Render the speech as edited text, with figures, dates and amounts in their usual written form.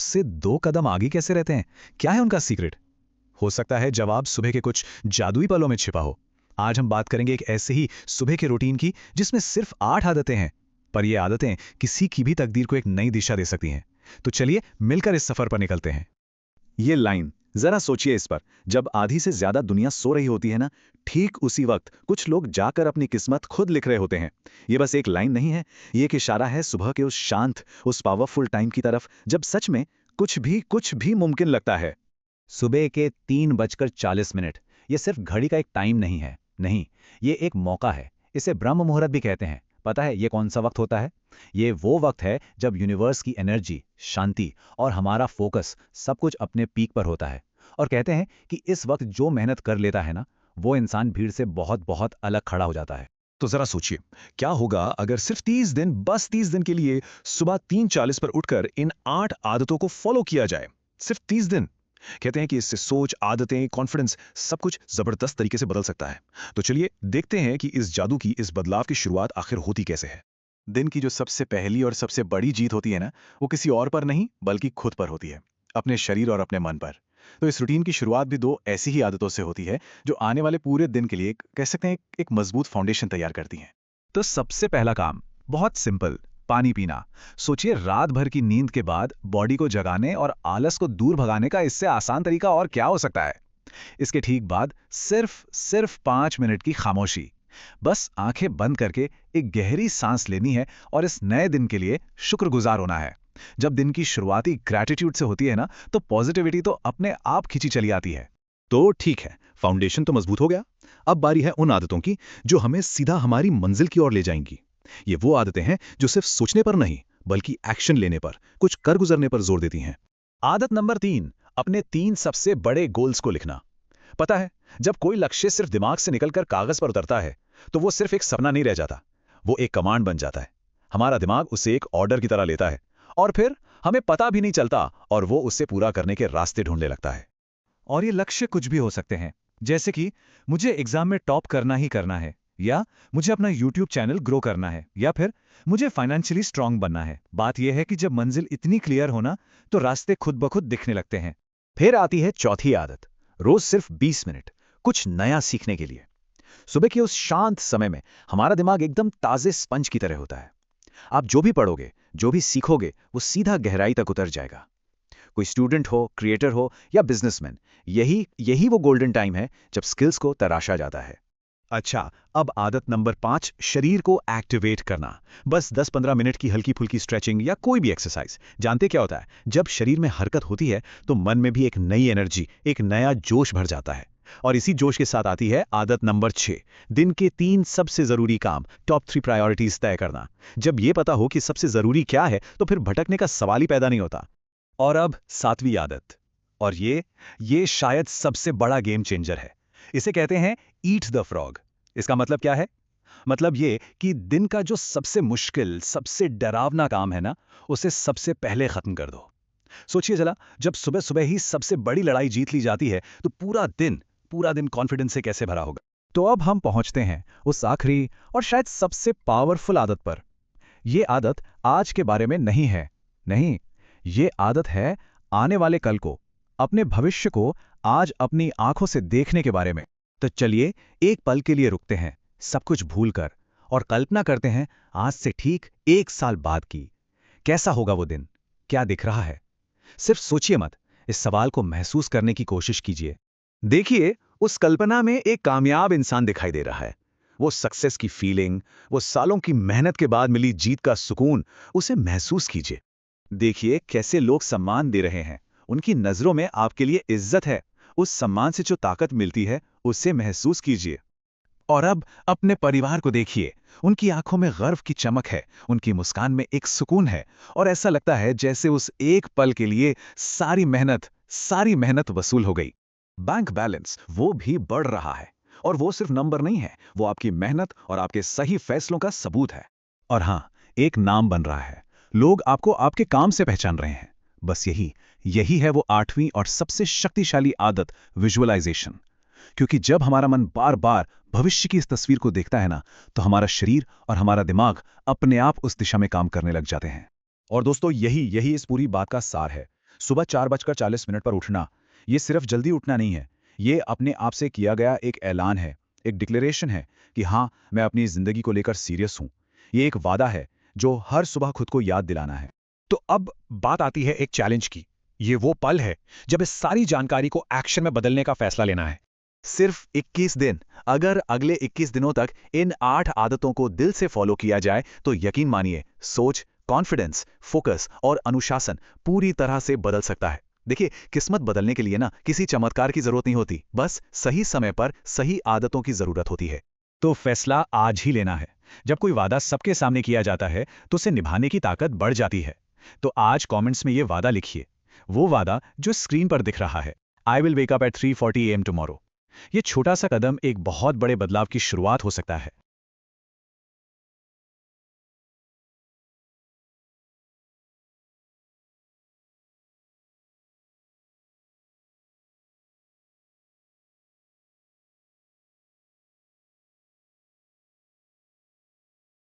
से 2 कदम आगे कैसे रहते हैं? क्या है उनका सीक्रेट? हो सकता है जवाब सुबह के कुछ जादुई पलों में छिपा हो। आज हम बात करेंगे एक ऐसे ही सुबह के रूटीन की जिसमें सिर्फ 8 आदतें हैं, पर ये आदतें किसी की भी तकदीर को एक नई दिशा दे सकती हैं। तो चलिए मिलकर इस सफर पर निकलते हैं। ये लाइन जरा सोचिए इस पर। जब आधी से ज्यादा दुनिया सो रही होती है ना, ठीक उसी वक्त कुछ लोग जाकर अपनी किस्मत खुद लिख रहे होते हैं। ये बस एक लाइन नहीं है, ये एक इशारा है सुबह के उस शांत, उस पावरफुल टाइम की तरफ जब सच में कुछ भी मुमकिन लगता है। सुबह के 3:40 ये सिर्फ घड़ी का एक टाइम नहीं है। नहीं, ये एक मौका है। इसे ब्रह्म मुहूर्त भी कहते हैं। पता है ये कौन सा वक्त होता है? ये वो वक्त है जब यूनिवर्स की एनर्जी, शांति और हमारा फोकस सब कुछ अपने पीक पर होता है। और कहते हैं कि इस वक्त जो मेहनत कर लेता है ना, वो इंसान भीड़ से बहुत बहुत अलग खड़ा हो जाता है। तो जरा सोचिए, क्या होगा अगर सिर्फ 30 दिन, बस 30 दिन के लिए सुबह 3:40 पर उठकर इन 8 आदतों को फॉलो किया जाए? सिर्फ 30 दिन। कहते हैं कि इससे सोच, आदतें, कॉन्फिडेंस सब कुछ जबरदस्त तरीके से बदल सकता है। तो चलिए देखते हैं कि इस जादू की, इस बदलाव की शुरुआत आखिर होती कैसे है। दिन की जो सबसे पहली और सबसे बड़ी जीत होती है ना, वो किसी और पर नहीं बल्कि खुद पर होती है, अपने शरीर और अपने मन पर। तो इस रूटीन की शुरुआत भी दो ऐसी ही आदतों से होती है जो आने वाले पूरे दिन के लिए कह सकते हैं एक मजबूत फाउंडेशन तैयार करती हैं। तो सबसे पहला काम बहुत सिंपल, पानी पीना। सोचिए, रात भर की नींद के बाद बॉडी को जगाने और आलस को दूर भगाने का इससे आसान तरीका और क्या हो सकता है? इसके ठीक बाद सिर्फ सिर्फ 5 मिनट की खामोशी। बस आंखें बंद करके एक गहरी सांस लेनी है और इस नए दिन के लिए शुक्रगुजार होना है। जब दिन की शुरुआती ग्रैटिट्यूड से होती है ना, तो पॉजिटिविटी तो अपने आप खींची चली आती है। तो ठीक है, फाउंडेशन तो मजबूत हो गया। अब बारी है उन आदतों की जो हमें सीधा हमारी मंजिल की ओर ले जाएंगी। ये वो आदतें हैं जो सिर्फ सोचने पर नहीं बल्कि एक्शन लेने पर, कुछ कर गुजरने पर जोर देती हैं। आदत नंबर 3, अपने 3 सबसे बड़े गोल्स को लिखना। पता है, जब कोई लक्ष्य सिर्फ दिमाग से निकलकर कागज पर उतरता है, तो वो सिर्फ एक सपना नहीं रह जाता, वो एक कमांड बन जाता है। हमारा दिमाग उसे एक ऑर्डर की तरह लेता है और फिर हमें पता भी नहीं चलता और वो उससे पूरा करने के रास्ते ढूंढने लगता है। और ये लक्ष्य कुछ भी हो सकते हैं, जैसे कि मुझे एग्जाम में टॉप करना ही करना है, या मुझे अपना यूट्यूब चैनल ग्रो करना है, या फिर मुझे फाइनेंशियली स्ट्रांग बनना है। बात यह है कि जब मंजिल इतनी क्लियर हो ना, तो रास्ते खुद ब खुद दिखने लगते हैं। फिर आती है चौथी आदत, रोज सिर्फ 20 मिनट कुछ नया सीखने के लिए। सुबह के उस शांत समय में हमारा दिमाग एकदम ताजे स्पंज की तरह होता है। आप जो भी पढ़ोगे, जो भी सीखोगे, वो सीधा गहराई तक उतर जाएगा। कोई स्टूडेंट हो, क्रिएटर हो या बिजनेसमैन, यही यही वो गोल्डन टाइम है जब स्किल्स को तराशा जाता है। अच्छा, अब आदत नंबर 5, शरीर को एक्टिवेट करना। बस 10-15 मिनट की हल्की फुल्की स्ट्रेचिंग या कोई भी एक्सरसाइज। जानते क्या होता है? जब शरीर में हरकत होती है तो मन में भी एक नई एनर्जी, एक नया जोश भर जाता है। और इसी जोश के साथ आती है आदत नंबर 6, दिन के 3 सबसे जरूरी काम, टॉप 3 प्रायोरिटीज तय करना। जब ये पता हो कि सबसे जरूरी क्या है, तो फिर भटकने का सवाल ही पैदा नहीं होता। और अब 7वीं आदत, और ये शायद सबसे बड़ा गेम चेंजर है। इसे कहते हैं ईट द फ्रॉग। इसका मतलब क्या है? मतलब ये कि दिन का जो सबसे मुश्किल, सबसे डरावना काम है ना, उसे सबसे पहले खत्म कर दो। सोचिए जरा, जब सुबह सुबह ही सबसे बड़ी लड़ाई जीत ली जाती है, तो पूरा दिन कॉन्फिडेंस से कैसे भरा होगा। तो अब हम पहुंचते हैं उस आखिरी और शायद सबसे पावरफुल आदत पर। ये आदत आज के बारे में नहीं है, नहीं, ये आदत है आने वाले कल को, अपने भविष्य को आज अपनी आंखों से देखने के बारे में। तो चलिए एक पल के लिए रुकते हैं, सब कुछ भूलकर, और कल्पना करते हैं आज से ठीक 1 साल बाद की। कैसा होगा वो दिन? क्या दिख रहा है? सिर्फ सोचिए मत, इस सवाल को महसूस करने की कोशिश कीजिए। देखिए, उस कल्पना में एक कामयाब इंसान दिखाई दे रहा है। वो सक्सेस की फीलिंग, वो सालों की मेहनत के बाद मिली जीत का सुकून, उसे महसूस कीजिए। देखिए कैसे लोग सम्मान दे रहे हैं, उनकी नजरों में आपके लिए इज्जत है। उस सम्मान से जो ताकत मिलती है, उसे महसूस कीजिए। और अब अपने परिवार को देखिए, उनकी आंखों में गर्व की चमक है, उनकी मुस्कान में एक सुकून है, और ऐसा लगता है जैसे उस एक पल के लिए सारी मेहनत वसूल हो गई। बैंक बैलेंस वो भी बढ़ रहा है, और वो सिर्फ नंबर नहीं है, वो आपकी मेहनत और आपके सही फैसलों का सबूत है। और हाँ, एक नाम बन रहा है, लोग आपको आपके काम से पहचान रहे हैं। बस यही है वो 8वीं और सबसे शक्तिशाली आदत, विजुअलाइजेशन। क्योंकि जब हमारा मन बार बार भविष्य की इस तस्वीर को देखता है ना, तो हमारा शरीर और हमारा दिमाग अपने आप उस दिशा में काम करने लग जाते हैं। और दोस्तों, यही इस पूरी बात का सार है। सुबह 4:40 पर उठना, ये सिर्फ जल्दी उठना नहीं है, ये अपने आप से किया गया एक ऐलान है, एक डिक्लेरेशन है कि हाँ, मैं अपनी जिंदगी को लेकर सीरियस हूं। ये एक वादा है जो हर सुबह खुद को याद दिलाना है। तो अब बात आती है एक चैलेंज की। ये वो पल है जब इस सारी जानकारी को एक्शन में बदलने का फैसला लेना है। सिर्फ 21 दिन। अगर अगले 21 दिनों तक इन 8 आदतों को दिल से फॉलो किया जाए तो यकीन मानिए, सोच, कॉन्फिडेंस, फोकस और अनुशासन पूरी तरह से बदल सकता है। देखिए, किस्मत बदलने के लिए ना किसी चमत्कार की जरूरत नहीं होती, बस सही समय पर सही आदतों की जरूरत होती है। तो फैसला आज ही लेना है। जब कोई वादा सबके सामने किया जाता है तो उसे निभाने की ताकत बढ़ जाती है। तो आज कमेंट्स में ये वादा लिखिए, वो वादा जो स्क्रीन पर दिख रहा है। I will wake up at 3:40 AM tomorrow. ये छोटा सा कदम एक बहुत बड़े बदलाव की शुरुआत हो सकता है।